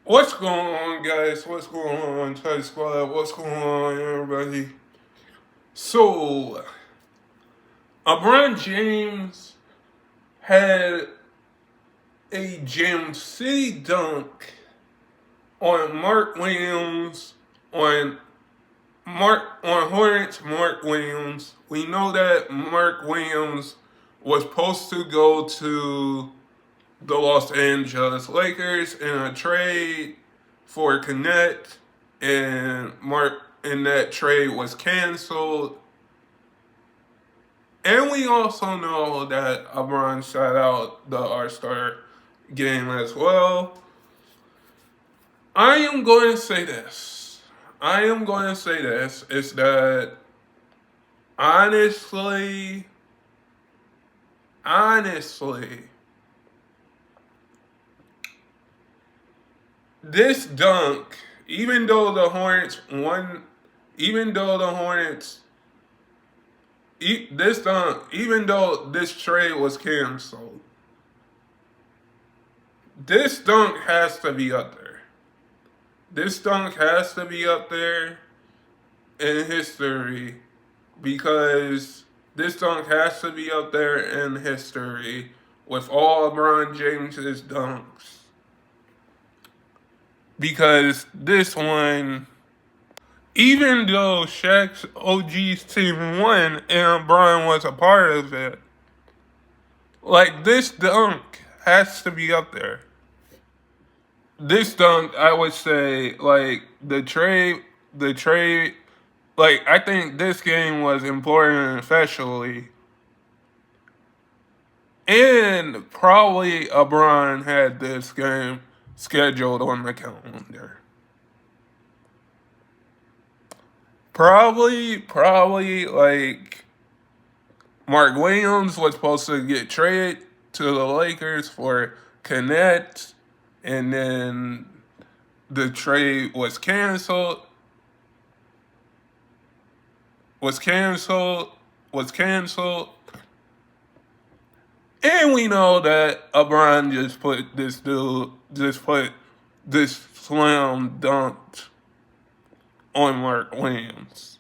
What's going on, guys? What's going on, Tide Squad? What's going on, everybody? So, LeBron James had a Gym City dunk on Mark Williams, on Hornets Mark Williams. We know that Mark Williams was supposed to go to the Los Angeles Lakers in a trade for Connect, and that trade was canceled. And we also know that LeBron shot out the All-Star game as well. I am going to say this. Is that honestly, honestly, this dunk, even though the Hornets won, even though the Hornets, this dunk, even though this trade was canceled, this dunk has to be up there. This dunk has to be up there in history because this dunk has to be up there in history with all LeBron James's dunks. Because this one, even though Shaq's OG's team won and LeBron was a part of it, like this dunk has to be up there. This dunk, I would say, like the trade, like I think this game was important especially. And probably LeBron had this game scheduled on the calendar. Probably like Mark Williams was supposed to get traded to the Lakers for Connect, and then the trade was canceled, and we know that LeBron just put this slam dunk on Mark Williams.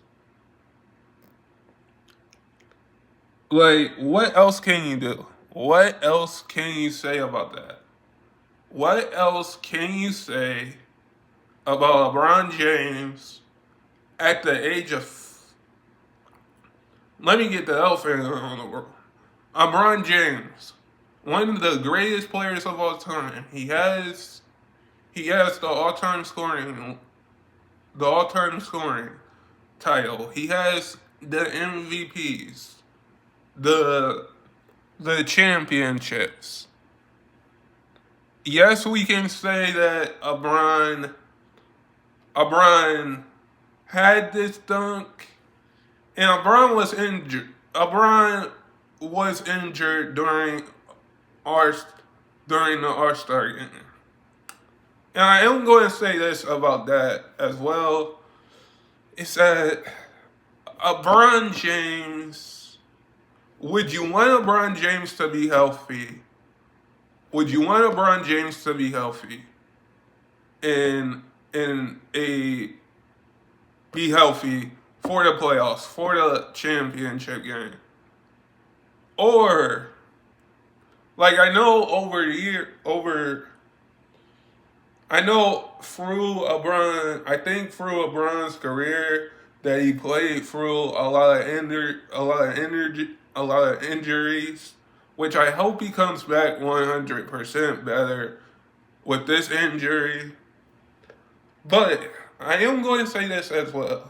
Like, what else can you do? What else can you say about that? What else can you say about LeBron James at the age of. Let me get the elephant on the world. LeBron James, one of the greatest players of all time. He has the all time scoring title. He has the MVPs, the the championships. Yes, we can say that LeBron had this dunk, and LeBron was injured. LeBron was injured our during the All Star game, and I am going to say this about that as well. It's that LeBron James. Would you want LeBron James to be healthy? Would you want LeBron James to be healthy and in a be healthy for the playoffs, for the championship game? Or like I know through LeBron's career that he played through a lot of injuries, which I hope he comes back 100% better with this injury. But I am going to say this as well.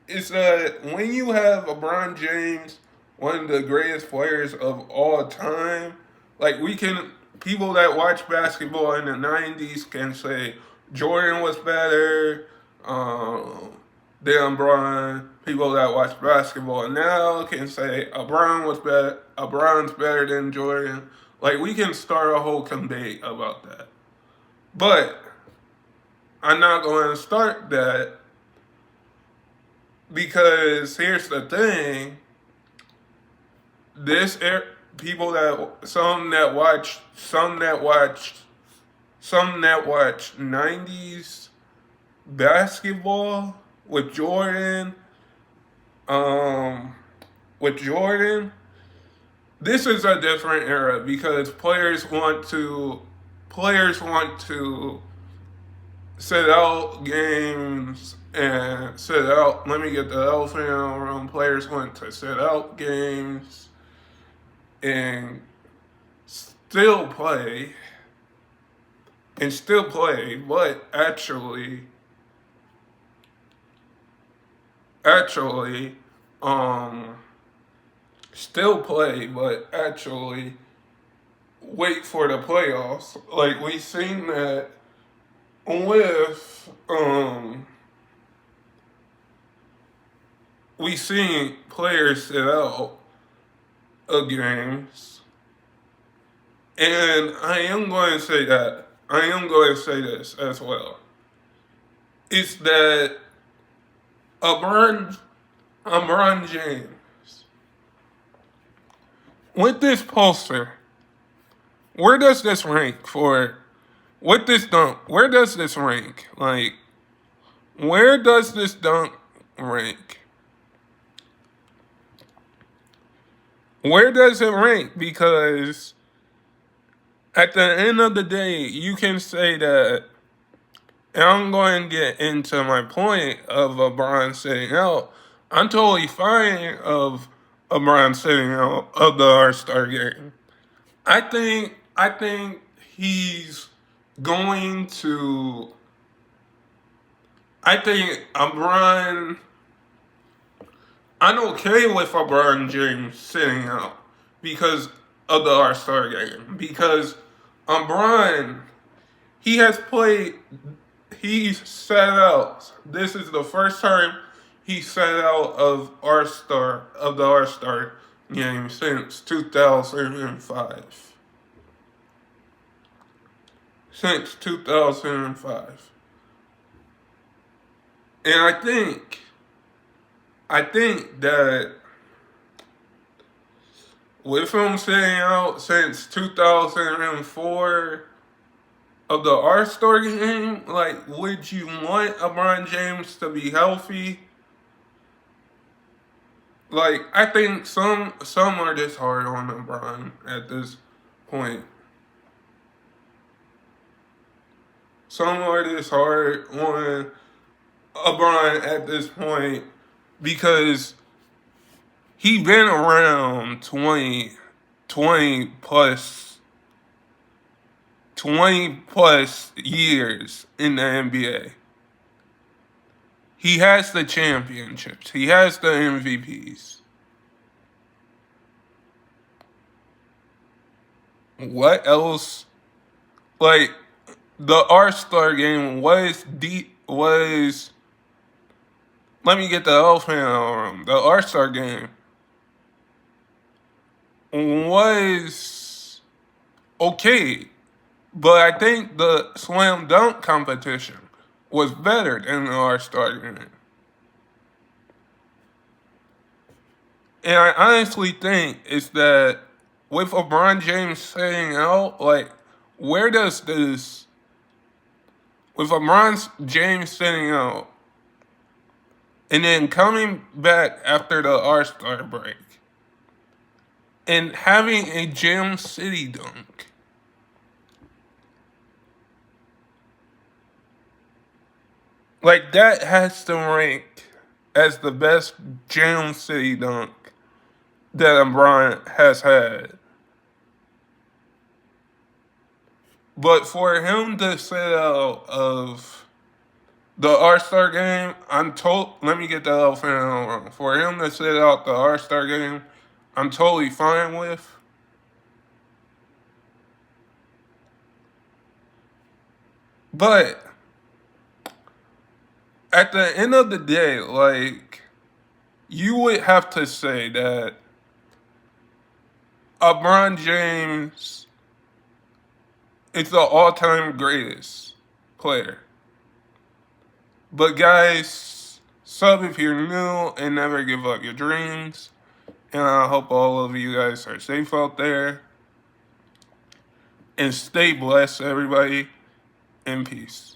It's that when you have LeBron James, one of the greatest players of all time, like people that watch basketball in the 90s can say Jordan was better, than LeBron. People that watch basketball now can say LeBron's better than Jordan. Like, we can start a whole debate about that. But I'm not going to start that because here's the thing: this people that some that watched some that watch 90s basketball with Jordan, um, with Jordan, this is a different era because players want to sit out games and sit out. Let me get the elephant in the room. Players want to sit out games and still play but actually, um, still play, but actually wait for the playoffs. Like we seen that with we seen players sit out of games, and I am going to say that I am going to say this as well. It's that LeBron, LeBron James with this poster. Where does this rank for? With this dunk, where does this rank? Like, where does this dunk rank? Where does it rank? Because at the end of the day, you can say that, and I'm going to get into my point of LeBron sitting out. I'm totally fine of LeBron sitting out of the All-Star game. I think he's going to. I think LeBron. I'm okay with LeBron James sitting out because of the All-Star game. Because LeBron, he has played. He's sat out. This is the first time he sat out of the All-Star game since 2005. Since 2005. And I think that with him sitting out since 2004 of the All-Star game, like, would you want LeBron James to be healthy? Like, I think some are just hard on LeBron at this point. Some are just hard on LeBron at this point because he been around 20 plus years in the NBA. He has the championships. He has the MVPs. What else? Like, the All-Star game was let me get the elephant in the room. The All-Star game was okay, but I think the slam dunk competition was better than the All-Star game. And I honestly think it's that with LeBron James saying out, like, where does this, with LeBron James sitting out, and then coming back after the All-Star break, and having a Jam City dunk, like, that has to rank as the best Jam City dunk that LeBron has had. But for him to sit out of the All-Star game, let me get the elephant in the room. For him to sit out the All-Star game, I'm totally fine with. But at the end of the day, like, you would have to say that LeBron James is the all-time greatest player. But guys, sub if you're new and never give up your dreams. And I hope all of you guys are safe out there. And stay blessed, everybody. and peace.